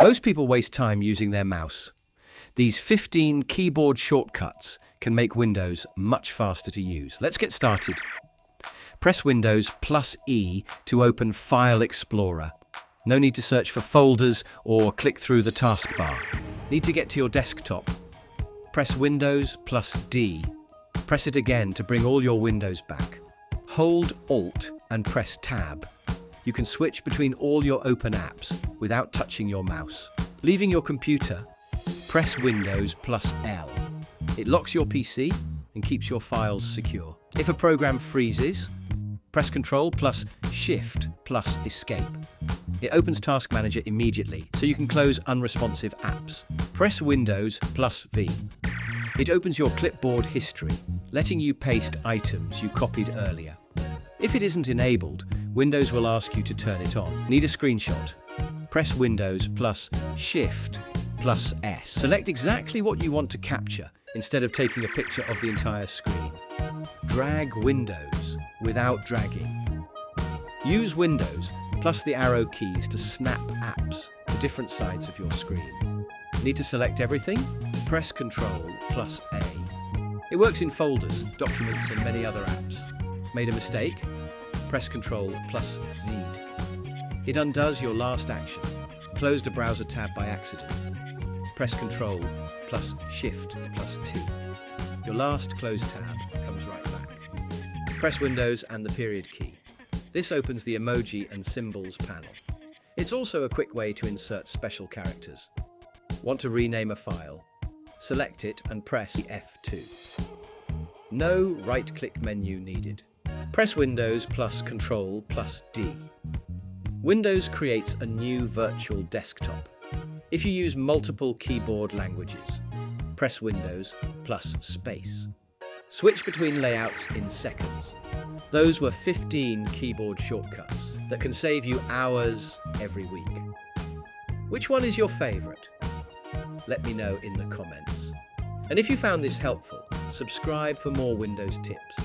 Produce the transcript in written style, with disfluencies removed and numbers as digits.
Most people waste time using their mouse. These 15 keyboard shortcuts can make Windows much faster to use. Let's get started. Press Windows plus E to open File Explorer. No need to search for folders or click through the taskbar. Need to get to your desktop. Press Windows plus D. Press it again to bring all your windows back. Hold Alt and press Tab. You can switch between all your open apps without touching your mouse. Leaving your computer, press Windows plus L. It locks your PC and keeps your files secure. If a program freezes, press Ctrl plus Shift plus Escape. It opens Task Manager immediately, so you can close unresponsive apps. Press Windows plus V. It opens your clipboard history, letting you paste items you copied earlier. If it isn't enabled, Windows will ask you to turn it on. Need a screenshot? Press Windows plus Shift plus S. Select exactly what you want to capture instead of taking a picture of the entire screen. Drag Windows without dragging. Use Windows plus the arrow keys to snap apps to different sides of your screen. Need to select everything? Press Ctrl plus A. It works in folders, documents, and many other apps. Made a mistake? Press Ctrl plus Z. It undoes your last action. Closed a browser tab by accident. Press Ctrl plus Shift plus T. Your last closed tab comes right back. Press Windows and the period key. This opens the emoji and symbols panel. It's also a quick way to insert special characters. Want to rename a file? Select it and press F2. No right-click menu needed. Press Windows plus Ctrl plus D. Windows creates a new virtual desktop. If you use multiple keyboard languages, press Windows plus space. Switch between layouts in seconds. Those were 15 keyboard shortcuts that can save you hours every week. Which one is your favorite? Let me know in the comments. And if you found this helpful, subscribe for more Windows tips.